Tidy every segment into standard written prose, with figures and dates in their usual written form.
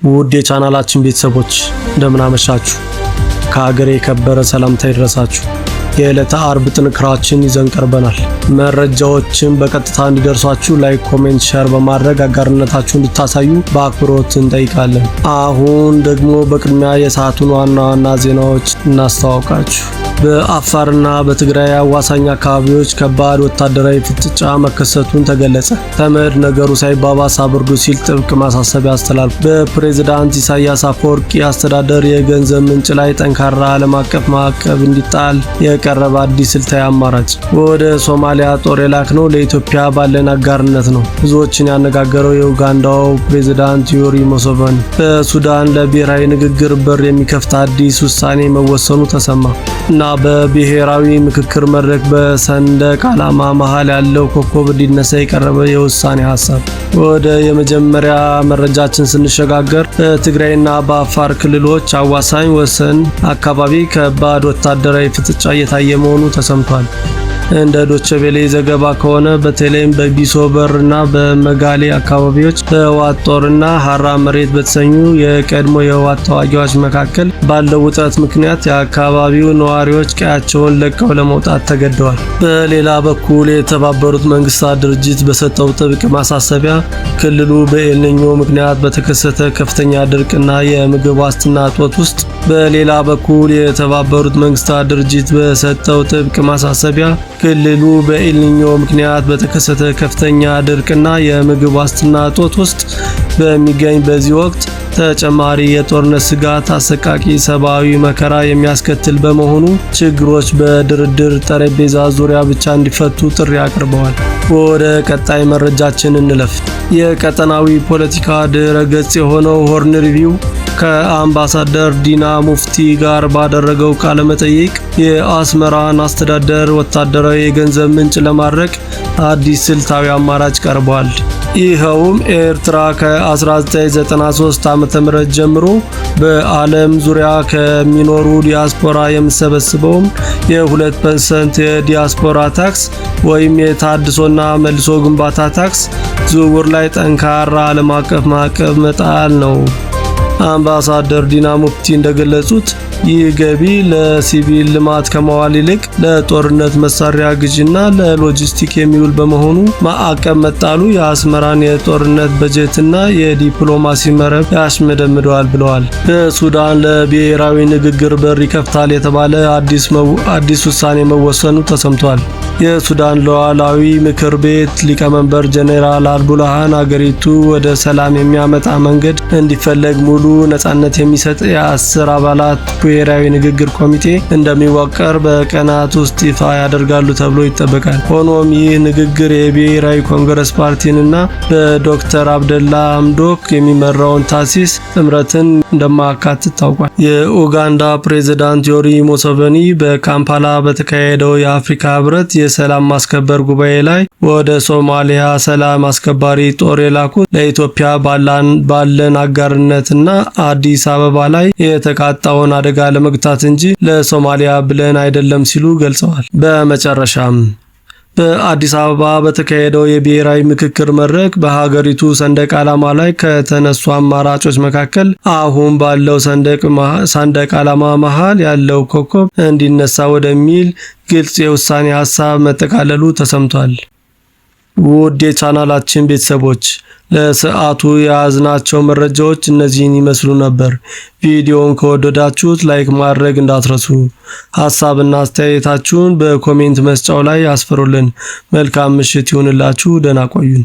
ውድ የቻናላችን ቤተሰቦች እንደምን አመሻችሁ። ከሀገሬ የከበረ ሰላምታ ይድረሳችሁ። የዕለተ አርብ ጥንክራችን ይዘን ቀርበናል። መረጃዎችን በቀጥታ እንዲደርሷችሁ ላይክ፣ ኮሜንት፣ ሼር በማድረግ አጋርነታችሁን እንድታሳዩ በአክብሮት እንጠይቃለን። አሁን ደግሞ በቅድሚያ የሰዓቱን ዋና ዋና ዜናዎች እናስተዋውቃችሁ። በአፋርና በትግራይ አዋሳኝ አካባቢዎች ከባድ ወታደራዊ ፍጥጫ መከሰቱን ተገለጸ። ተመድ ነገሩ ሳይባባስ አብርዱ ሲል ጥብቅ ማሳሰቢያ አስተላልፏል። በፕሬዝዳንት ኢሳያስ አፈወርቂ አስተዳደር የገንዘብ ምንጭ ላይ ጠንካራ ዓለም አቀፍ ማዕቀብ እንዲጣል የቀረበ አዲስ ስልታዊ አማራጭ። ወደ ሶማሊያ ጦር የላክነው ለኢትዮጵያ ባለን አጋርነት ነው። ብዙዎችን ያነጋገረው የኡጋንዳው ፕሬዝዳንት ዮዌሪ ሙሴቬኒ በሱዳን ለብሔራዊ ንግግር በር የሚከፍት አዲስ ውሳኔ መወሰኑ ተሰማ እና በብሔራዊ ምክክር መድረክ በሰንደቅ ዓላማ መሃል ያለው ኮከብ እንዲነሳ የቀረበ የውሳኔ ሐሳብ። ወደ የመጀመሪያ መረጃችን ስንሸጋገር በትግራይና በአፋር ክልሎች አዋሳኝ ወሰን አካባቢ ከባድ ወታደራዊ ፍጥጫ እየታየ መሆኑ ተሰምቷል። እንደ ዶቸቬሌ ዘገባ ከሆነ በተለይም በቢሶበርና በመጋሌ አካባቢዎች በህወሓት ጦርና ሀራ መሬት በተሰኙ የቀድሞ የህወሓት ተዋጊዎች መካከል ባለው ውጥረት ምክንያት የአካባቢው ነዋሪዎች ቀያቸውን ለቀው ለመውጣት ተገደዋል። በሌላ በኩል የተባበሩት መንግስታት ድርጅት በሰጠው ጥብቅ ማሳሰቢያ ክልሉ በኤልኒኞ ምክንያት በተከሰተ ከፍተኛ ድርቅና የምግብ ዋስትና እጦት ውስጥ በሌላ በኩል የተባበሩት መንግስታት ድርጅት በሰጠው ጥብቅ ማሳሰቢያ ክልሉ በኤልኒኞ ምክንያት በተከሰተ ከፍተኛ ድርቅና የምግብ ዋስትና እጦት ውስጥ በሚገኝ በዚህ ወቅት ተጨማሪ የጦርነት ስጋት አሰቃቂ ሰብአዊ መከራ የሚያስከትል በመሆኑ ችግሮች በድርድር ጠረጴዛ ዙሪያ ብቻ እንዲፈቱ ጥሪ አቅርበዋል። ወደ ቀጣይ መረጃችን እንለፍ። የቀጠናዊ ፖለቲካ ድረ ገጽ የሆነው ሆርን ሪቪው ከአምባሳደር ዲና ሙፍቲ ጋር ባደረገው ቃለ መጠይቅ የአስመራን አስተዳደር ወታደራዊ የገንዘብ ምንጭ ለማድረግ አዲስ ስልታዊ አማራጭ ቀርቧል። ይኸውም ኤርትራ ከ1993 ዓ.ም ጀምሮ በዓለም ዙሪያ ከሚኖሩ ዲያስፖራ የምሰበስበውን የ2% የዲያስፖራ ታክስ ወይም የታድሶና መልሶ ግንባታ ታክስ ዝውውር ላይ ጠንካራ ዓለም አቀፍ ማዕቀብ መጣል ነው። አምባሳደር ዲና ሙፍቲ እንደገለጹት ይህ ገቢ ለሲቪል ልማት ከመዋል ይልቅ ለጦርነት መሳሪያ ግዥና ለሎጂስቲክ የሚውል በመሆኑ ማዕቀብ መጣሉ የአስመራን የጦርነት በጀትና የዲፕሎማሲ መረብ ያሽመደምደዋል ብለዋል። በሱዳን ለብሔራዊ ንግግር በር ይከፍታል የተባለ አዲስ ውሳኔ መወሰኑ ተሰምቷል። የሱዳን ሉዓላዊ ምክር ቤት ሊቀመንበር ጄኔራል አልቡርሃን አገሪቱ ወደ ሰላም የሚያመጣ መንገድ እንዲፈለግ ሙሉ ነጻነት የሚሰጥ የ10 አባላት ብሔራዊ ንግግር ኮሚቴ እንደሚዋቀር በቀናት ውስጥ ይፋ ያደርጋሉ ተብሎ ይጠበቃል። ሆኖም ይህ ንግግር የብሔራዊ ኮንግረስ ፓርቲንና በዶክተር አብደላ አምዶክ የሚመራውን ታሲስ ጥምረትን እንደማያካትት ታውቋል። የኡጋንዳ ፕሬዝዳንት ዮዌሪ ሙሴቬኒ በካምፓላ በተካሄደው የአፍሪካ ህብረት የሰላም ማስከበር ጉባኤ ላይ ወደ ሶማሊያ ሰላም አስከባሪ ጦር የላኩት ለኢትዮጵያ ባለን አጋርነትና አዲስ አበባ ላይ የተቃጣውን አደጋ ለመግታት እንጂ ለሶማሊያ ብለን አይደለም ሲሉ ገልጸዋል። በመጨረሻም በአዲስ አበባ በተካሄደው የብሔራዊ ምክክር መድረክ በሀገሪቱ ሰንደቅ ዓላማ ላይ ከተነሱ አማራጮች መካከል አሁን ባለው ሰንደቅ ዓላማ መሃል ያለው ኮከብ እንዲነሳ ወደሚል ግልጽ የውሳኔ ሐሳብ መጠቃለሉ ተሰምቷል። ውድ የቻናላችን ቤተሰቦች ለሰዓቱ የያዝናቸው መረጃዎች እነዚህን ይመስሉ ነበር። ቪዲዮውን ከወደዳችሁት ላይክ ማድረግ እንዳትረሱ። ሐሳብና አስተያየታችሁን በኮሜንት መስጫው ላይ ያስፍሩልን። መልካም ምሽት ይሁንላችሁ። ደህና ቆዩን።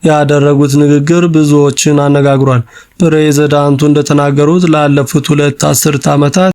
ያደረጉት ንግግር ብዙዎችን አነጋግሯል። ፕሬዝዳንቱ እንደተናገሩት ላለፉት 2 አስርት ዓመታት